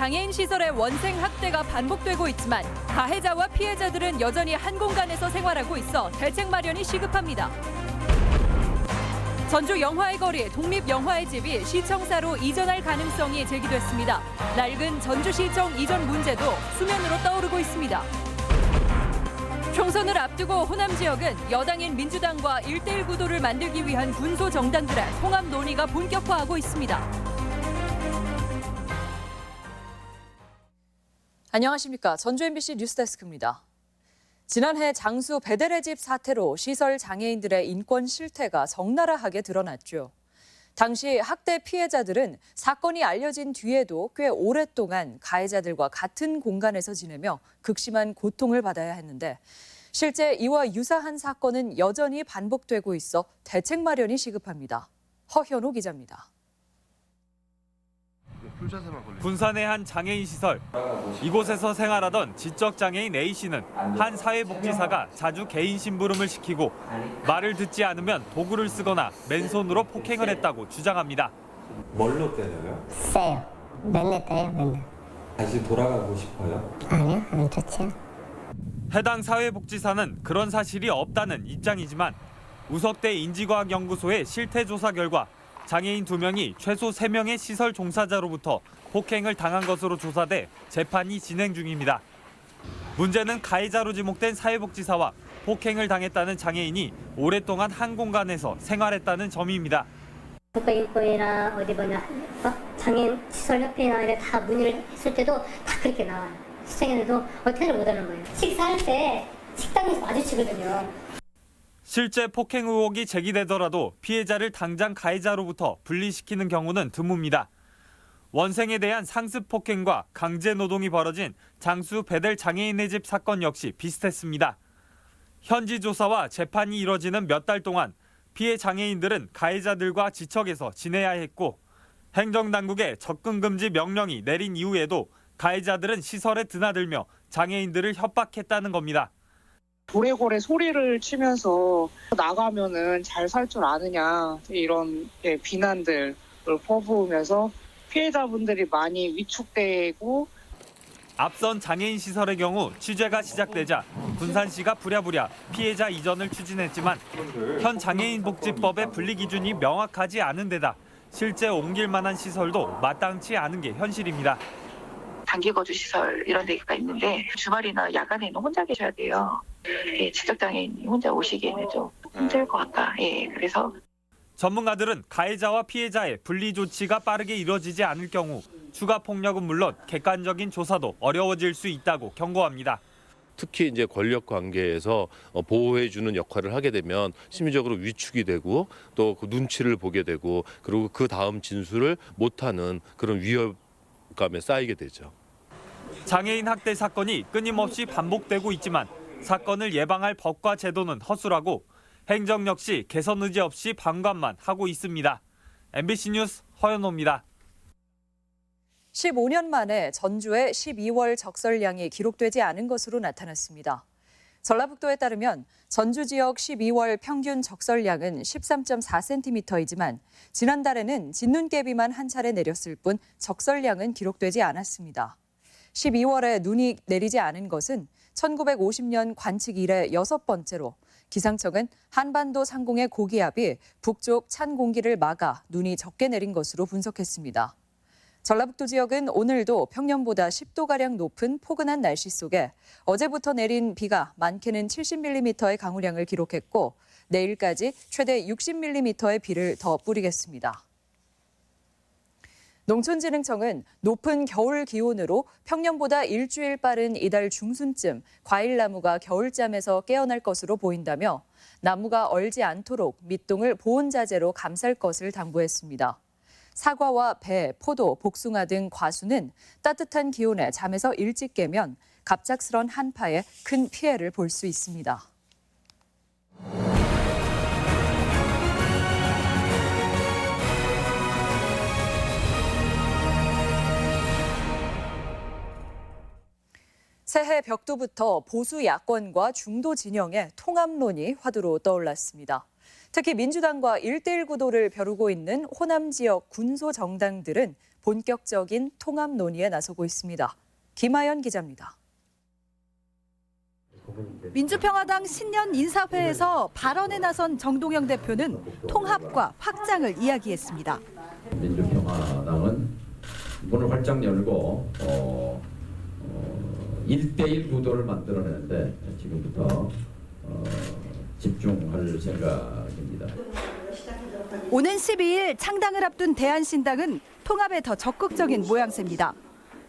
장애인 시설의 원생 학대가 반복되고 있지만 가해자와 피해자들은 여전히 한 공간에서 생활하고 있어 대책 마련이 시급합니다. 전주 영화의 거리 독립영화의 집이 시청사로 이전할 가능성이 제기됐습니다. 낡은 전주시청 이전 문제도 수면으로 떠오르고 있습니다. 총선을 앞두고 호남 지역은 여당인 민주당과 1대1 구도를 만들기 위한 군소 정당들의 통합 논의가 본격화하고 있습니다. 안녕하십니까. 전주 MBC 뉴스데스크입니다. 지난해 장수 베델의 집 사태로 시설 장애인들의 인권 실태가 적나라하게 드러났죠. 당시 학대 피해자들은 사건이 알려진 뒤에도 꽤 오랫동안 가해자들과 같은 공간에서 지내며 극심한 고통을 받아야 했는데 실제 이와 유사한 사건은 여전히 반복되고 있어 대책 마련이 시급합니다. 허현호 기자입니다. 군산의 한 장애인 시설. 이곳에서 생활하던 지적장애인 A씨는 한 사회복지사가 자주 개인 심부름을 시키고 말을 듣지 않으면 도구를 쓰거나 맨손으로 폭행을 했다고 주장합니다. 뭘로 때려요? 세요. 맨날 때요, 맨날. 다시 돌아가고 싶어요? 아니요, 안 좋죠. 해당 사회복지사는 그런 사실이 없다는 입장이지만 우석대 인지과학연구소의 실태조사 결과 장애인 2명이 최소 3명의 시설 종사자로부터 폭행을 당한 것으로 조사돼 재판이 진행 중입니다. 문제는 가해자로 지목된 사회복지사와 폭행을 당했다는 장애인이 오랫동안 한 공간에서 생활했다는 점입니다. 국가인권이나 어디 뭐냐 장애인 시설협회나 이래 다 문의를 했을 때도 다 그렇게 나와요. 시청에서도 어떻게 못하는 거예요. 식사할 때 식당에서 마주치거든요. 실제 폭행 의혹이 제기되더라도 피해자를 당장 가해자로부터 분리시키는 경우는 드뭅니다. 원생에 대한 상습 폭행과 강제 노동이 벌어진 장수 베델 장애인의 집 사건 역시 비슷했습니다. 현지 조사와 재판이 이뤄지는 몇 달 동안 피해 장애인들은 가해자들과 지척에서 지내야 했고 행정당국의 접근 금지 명령이 내린 이후에도 가해자들은 시설에 드나들며 장애인들을 협박했다는 겁니다. 고래고래 소리를 치면서 나가면은 잘 살 줄 아느냐 이런 비난들을 퍼부으면서 피해자분들이 많이 위축되고 앞선 장애인 시설의 경우 취재가 시작되자 군산시가 부랴부랴 피해자 이전을 추진했지만 현 장애인복지법의 분리 기준이 명확하지 않은 데다 실제 옮길 만한 시설도 마땅치 않은 게 현실입니다. 단기 거주 시설 이런 데가 있는데 주말이나 야간에는 혼자 계셔야 돼요. 예, 지적장애인이 혼자 오시기에는 좀 힘들 것 같다. 예, 그래서 전문가들은 가해자와 피해자의 분리 조치가 빠르게 이뤄지지 않을 경우 추가 폭력은 물론 객관적인 조사도 어려워질 수 있다고 경고합니다. 특히 이제 권력 관계에서 보호해주는 역할을 하게 되면 심리적으로 위축이 되고 또 그 눈치를 보게 되고 그리고 그 다음 진술을 못하는 그런 위협감에 쌓이게 되죠. 장애인 학대 사건이 끊임없이 반복되고 있지만 사건을 예방할 법과 제도는 허술하고 행정 역시 개선 의지 없이 방관만 하고 있습니다. MBC 뉴스 허연호입니다. 15년 만에 전주에 12월 적설량이 기록되지 않은 것으로 나타났습니다. 전라북도에 따르면 전주 지역 12월 평균 적설량은 13.4cm이지만 지난달에는 진눈깨비만 한 차례 내렸을 뿐 적설량은 기록되지 않았습니다. 12월에 눈이 내리지 않은 것은 1950년 관측 이래 6번째로 기상청은 한반도 상공의 고기압이 북쪽 찬 공기를 막아 눈이 적게 내린 것으로 분석했습니다. 전라북도 지역은 오늘도 평년보다 10도가량 높은 포근한 날씨 속에 어제부터 내린 비가 많게는 70mm의 강우량을 기록했고 내일까지 최대 60mm의 비를 더 뿌리겠습니다. 농촌진흥청은 높은 겨울 기온으로 평년보다 일주일 빠른 이달 중순쯤 과일나무가 겨울잠에서 깨어날 것으로 보인다며 나무가 얼지 않도록 밑동을 보온자재로 감쌀 것을 당부했습니다. 사과와 배, 포도, 복숭아 등 과수는 따뜻한 기온에 잠에서 일찍 깨면 갑작스런 한파에 큰 피해를 볼 수 있습니다. 새해 벽두부터 보수 야권과 중도 진영의 통합론이 화두로 떠올랐습니다. 특히 민주당과 1대1 구도를 벼르고 있는 호남 지역 군소 정당들은 본격적인 통합 논의에 나서고 있습니다. 김하연 기자입니다. 민주평화당 신년 인사회에서 발언에 나선 정동영 대표는 통합과 확장을 이야기했습니다. 민주평화당은 문을 활짝 열고 1대1 구도를 만들어내는데 지금부터 집중할 생각입니다. 오는 12일 창당을 앞둔 대한신당은 통합에 더 적극적인 모양새입니다.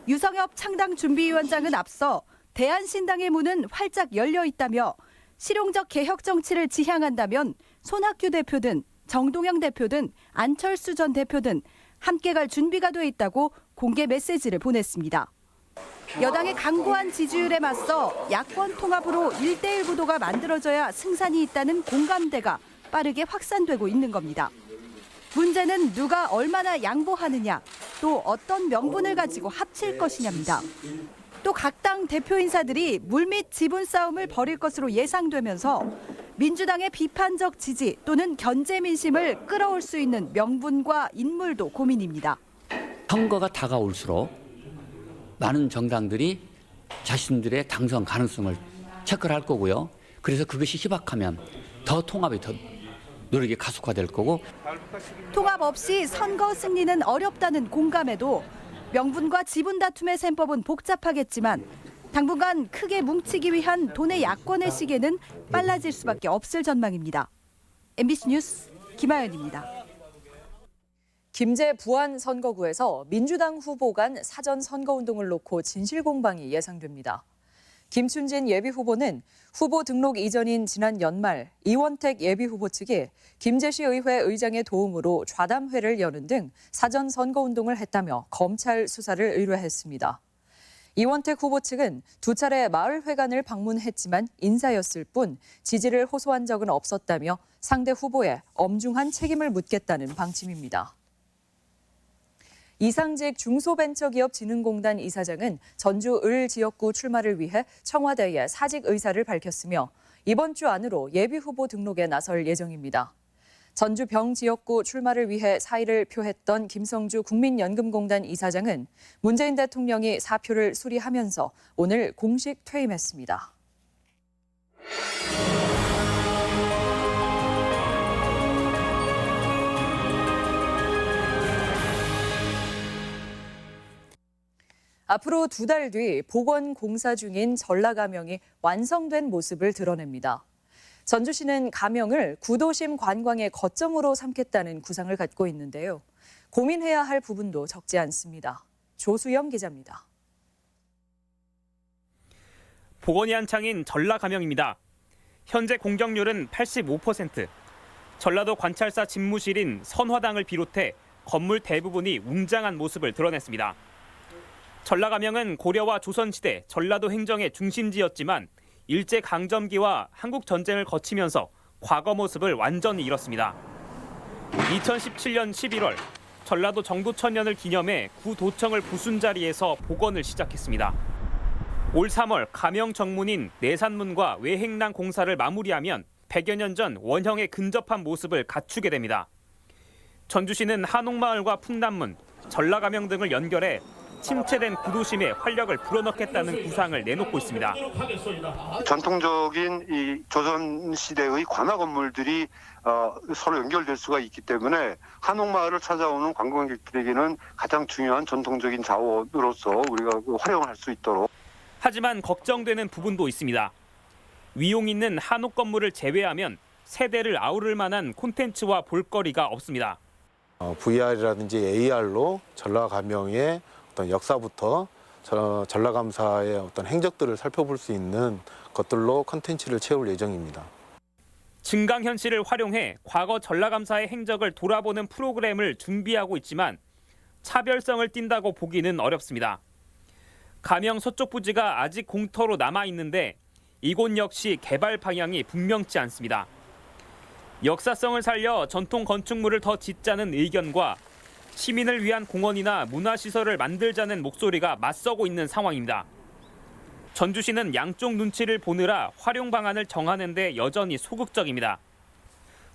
유성엽 창당준비위원장은 앞서 대한신당의 문은 활짝 열려 있다며 실용적 개혁 정치를 지향한다면 손학규 대표든 정동영 대표든 안철수 전 대표든 함께 갈 준비가 돼 있다고 공개 메시지를 보냈습니다. 여당의 강고한 지지율에 맞서 야권 통합으로 1대1 구도가 만들어져야 승산이 있다는 공감대가 빠르게 확산되고 있는 겁니다. 문제는 누가 얼마나 양보하느냐, 또 어떤 명분을 가지고 합칠 것이냐입니다. 또 각 당 대표 인사들이 물밑 지분 싸움을 벌일 것으로 예상되면서 민주당의 비판적 지지 또는 견제 민심을 끌어올 수 있는 명분과 인물도 고민입니다. 선거가 다가올수록 많은 정당들이 자신들의 당선 가능성을 체크를 할 거고요. 그래서 그것이 희박하면 더 통합이 더 노력이 가속화될 거고. 통합 없이 선거 승리는 어렵다는 공감에도 명분과 지분 다툼의 셈법은 복잡하겠지만 당분간 크게 뭉치기 위한 돈의 야권의 시계는 빨라질 수밖에 없을 전망입니다. MBC 뉴스 김하연입니다. 김제 부안 선거구에서 민주당 후보 간 사전 선거운동을 놓고 진실공방이 예상됩니다. 김춘진 예비후보는 후보 등록 이전인 지난 연말 이원택 예비후보 측이 김제시 의회 의장의 도움으로 좌담회를 여는 등 사전 선거운동을 했다며 검찰 수사를 의뢰했습니다. 이원택 후보 측은 두 차례 마을회관을 방문했지만 인사였을 뿐 지지를 호소한 적은 없었다며 상대 후보에 엄중한 책임을 묻겠다는 방침입니다. 이상직 중소벤처기업진흥공단 이사장은 전주 을 지역구 출마를 위해 청와대에 사직 의사를 밝혔으며 이번 주 안으로 예비후보 등록에 나설 예정입니다. 전주 병 지역구 출마를 위해 사의를 표했던 김성주 국민연금공단 이사장은 문재인 대통령이 사표를 수리하면서 오늘 공식 퇴임했습니다. 앞으로 2달 뒤 복원공사 중인 전라가명이 완성된 모습을 드러냅니다. 전주시는 가명을 구도심 관광의 거점으로 삼겠다는 구상을 갖고 있는데요. 고민해야 할 부분도 적지 않습니다. 조수영 기자입니다. 복원이 한창인 전라가명입니다. 현재 공격률은 85%. 전라도 관찰사 집무실인 선화당을 비롯해 건물 대부분이 웅장한 모습을 드러냈습니다. 전라가명은 고려와 조선시대 전라도 행정의 중심지였지만 일제강점기와 한국전쟁을 거치면서 과거 모습을 완전히 잃었습니다. 2017년 11월 전라도 정도천년을 기념해 구도청을 부순 자리에서 복원을 시작했습니다. 올 3월 가명 정문인 내산문과 외행랑 공사를 마무리하면 100여 년 전 원형에 근접한 모습을 갖추게 됩니다. 전주시는 한옥마을과 풍남문, 전라가명 등을 연결해 침체된 구도심에 활력을 불어넣겠다는 구상을 내놓고 있습니다. 전통적인 이 조선 시대의 관화 건물들이 서로 연결될 수가 있기 때문에 한옥마을을 찾아오는 관광객들에게는 가장 중요한 전통적인 자원으로서 우리가 활용할 수 있도록. 하지만 걱정되는 부분도 있습니다. 위용 있는 한옥 건물을 제외하면 세대를 아우를 만한 콘텐츠와 볼거리가 없습니다. VR이라든지 AR로 전라가명의 어떤 역사부터 전라감사의 어떤 행적들을 살펴볼 수 있는 것들로 콘텐츠를 채울 예정입니다. 증강현실을 활용해 과거 전라감사의 행적을 돌아보는 프로그램을 준비하고 있지만 차별성을 띈다고 보기는 어렵습니다. 가명 서쪽 부지가 아직 공터로 남아있는데 이곳 역시 개발 방향이 분명치 않습니다. 역사성을 살려 전통 건축물을 더 짓자는 의견과 시민을 위한 공원이나 문화시설을 만들자는 목소리가 맞서고 있는 상황입니다. 전주시는 양쪽 눈치를 보느라 활용 방안을 정하는 데 여전히 소극적입니다.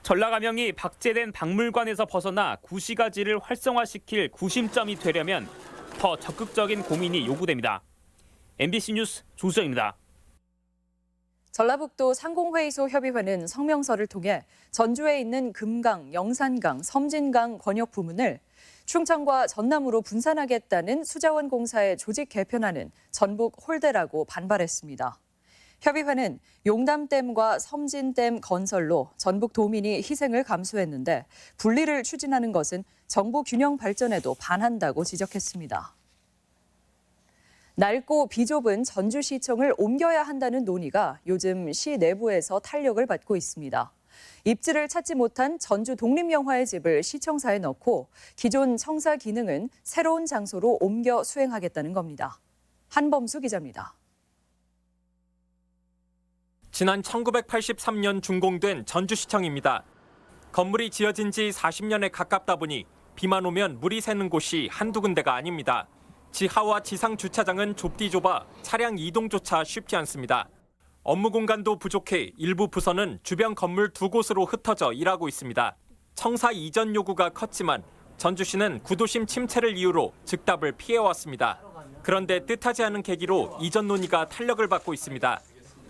전라감영이 박제된 박물관에서 벗어나 구시가지를 활성화시킬 구심점이 되려면 더 적극적인 고민이 요구됩니다. MBC 뉴스 조수영입니다. 전라북도 상공회의소 협의회는 성명서를 통해 전주에 있는 금강, 영산강, 섬진강 권역 부문을 충청과 전남으로 분산하겠다는 수자원 공사의 조직 개편안은 전북 홀대라고 반발했습니다. 협의회는 용담댐과 섬진댐 건설로 전북 도민이 희생을 감수했는데 분리를 추진하는 것은 정부 균형 발전에도 반한다고 지적했습니다. 낡고 비좁은 전주시청을 옮겨야 한다는 논의가 요즘 시 내부에서 탄력을 받고 있습니다. 입지를 찾지 못한 전주 독립영화의 집을 시청사에 넣고 기존 청사 기능은 새로운 장소로 옮겨 수행하겠다는 겁니다. 한범수 기자입니다. 지난 1983년 준공된 전주시청입니다. 건물이 지어진 지 40년에 가깝다 보니 비만 오면 물이 새는 곳이 한두 군데가 아닙니다. 지하와 지상 주차장은 좁디 좁아 차량 이동조차 쉽지 않습니다. 업무 공간도 부족해 일부 부서는 주변 건물 두 곳으로 흩어져 일하고 있습니다. 청사 이전 요구가 컸지만 전주시는 구도심 침체를 이유로 즉답을 피해왔습니다. 그런데 뜻하지 않은 계기로 이전 논의가 탄력을 받고 있습니다.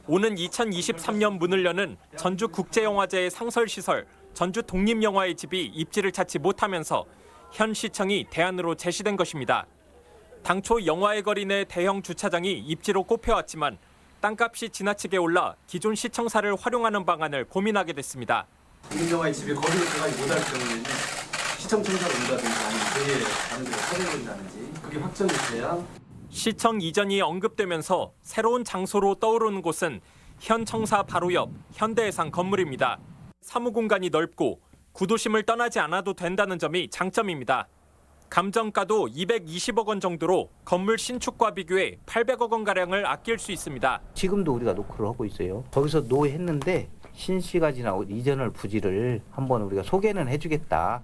오는 2023년 문을 여는 전주국제영화제의 상설시설 전주 독립영화의 집이 입지를 찾지 못하면서 현 시청이 대안으로 제시된 것입니다. 당초 영화의 거리 내 대형 주차장이 입지로 꼽혀왔지만 땅값이 지나치게 올라 기존 시청사를 활용하는 방안을 고민하게 됐습니다. 독립영화의 집이 거리로 들어가지 못할 경우에는 시청 청사를 온다든지 아니면 저희의 다른 데로 서대된다든지 그게 확정이 돼야 시청 이전이 언급되면서 새로운 장소로 떠오르는 곳은 현 청사 바로 옆 현대해상 건물입니다. 사무 공간이 넓고 구도심을 떠나지 않아도 된다는 점이 장점입니다. 감정가도 220억 원 정도로 건물 신축과 비교해 800억 원가량을 아낄 수 있습니다. 지금도 우리가 노크를 하고 있어요. 거기서 노했는데 신시가지나 이전을 부지를 한번 우리가 소개는 해주겠다.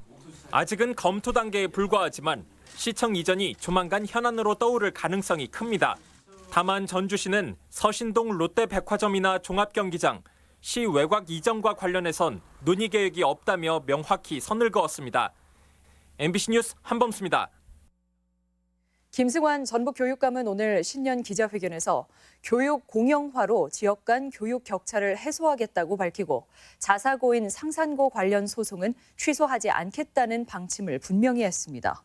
아직은 검토 단계에 불과하지만 시청 이전이 조만간 현안으로 떠오를 가능성이 큽니다. 다만 전주시는 서신동 롯데백화점이나 종합경기장, 시 외곽 이전과 관련해선 논의 계획이 없다며 명확히 선을 그었습니다. MBC 뉴스 한범수입니다. 김승환 전북교육감은 오늘 신년 기자회견에서 교육 공영화로 지역 간 교육 격차를 해소하겠다고 밝히고 자사고인 상산고 관련 소송은 취소하지 않겠다는 방침을 분명히 했습니다.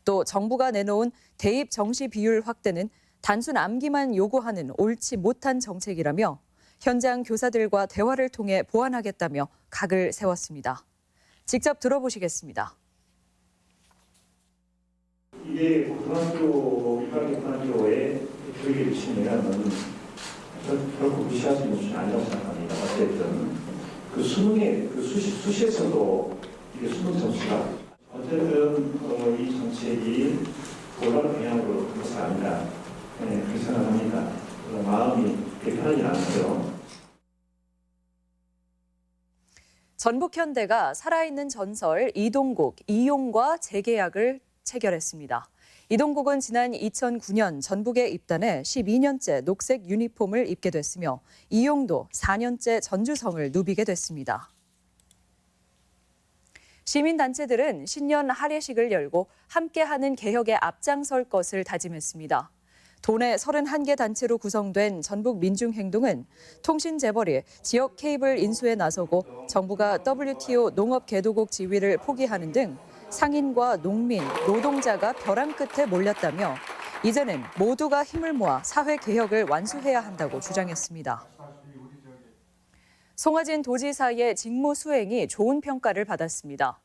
또 정부가 내놓은 대입 정시 비율 확대는 단순 암기만 요구하는 옳지 못한 정책이라며 현장 교사들과 대화를 통해 보완하겠다며 각을 세웠습니다. 직접 들어보시겠습니다. 이게 고등학교, 고등학교에 교육에 미치는 영향은 결코 무시할 수 있는 수준이 아니라고 생각합니다. 어쨌든 그 수능의 그 수시에서도 이게 수능 점수가 어쨌든 이 정책이 올바른 방향으로 간 것이 아니다. 그렇게 생각합니다. 마음이 그렇게 편하지 않고요. 전북현대가 살아있는 전설 이동국, 이용과 재계약을 체결했습니다. 이동국은 지난 2009년 전북에 입단해 12년째 녹색 유니폼을 입게 됐으며 이용도 4년째 전주성을 누비게 됐습니다. 시민단체들은 신년 할애식을 열고 함께하는 개혁에 앞장설 것을 다짐했습니다. 도내 31개 단체로 구성된 전북민중행동은 통신재벌이 지역 케이블 인수에 나서고 정부가 WTO 농업개도국 지위를 포기하는 등 상인과 농민, 노동자가 벼랑 끝에 몰렸다며 이제는 모두가 힘을 모아 사회개혁을 완수해야 한다고 주장했습니다. 송하진 도지사의 직무 수행이 좋은 평가를 받았습니다.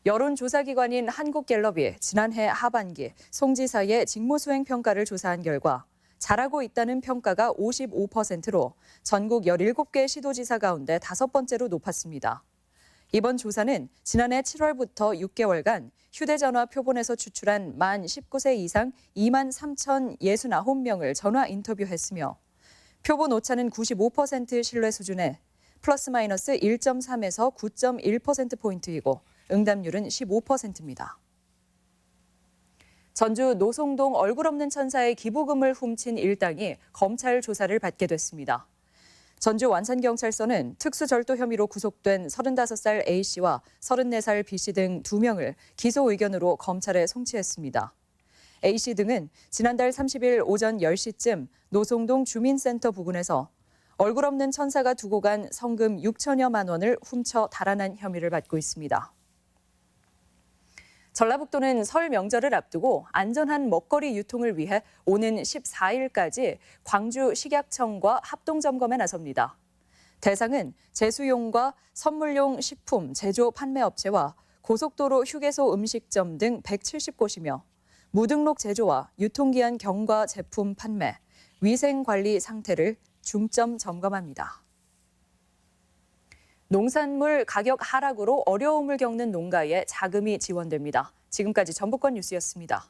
여론조사기관인 한국갤럽이 지난해 하반기 송 지사의 직무 수행 평가를 조사한 결과 잘하고 있다는 평가가 55%로 전국 17개 시도지사 가운데 5번째로 높았습니다. 이번 조사는 지난해 7월부터 6개월간 휴대전화 표본에서 추출한 만 19세 이상 2만 3,069명을 전화 인터뷰했으며 표본 오차는 95% 신뢰 수준에 플러스 마이너스 1.3에서 9.1%포인트이고 응답률은 15%입니다. 전주 노송동 얼굴 없는 천사의 기부금을 훔친 일당이 검찰 조사를 받게 됐습니다. 전주 완산경찰서는 특수절도 혐의로 구속된 35살 A씨와 34살 B씨 등 2명을 기소 의견으로 검찰에 송치했습니다. A씨 등은 지난달 30일 오전 10시쯤 노송동 주민센터 부근에서 얼굴 없는 천사가 두고 간 성금 6천여만 원을 훔쳐 달아난 혐의를 받고 있습니다. 전라북도는 설 명절을 앞두고 안전한 먹거리 유통을 위해 오는 14일까지 광주 식약청과 합동점검에 나섭니다. 대상은 제수용과 선물용 식품 제조 판매업체와 고속도로 휴게소 음식점 등 170곳이며 무등록 제조와 유통기한 경과 제품 판매, 위생관리 상태를 중점 점검합니다. 농산물 가격 하락으로 어려움을 겪는 농가에 자금이 지원됩니다. 지금까지 전북권 뉴스였습니다.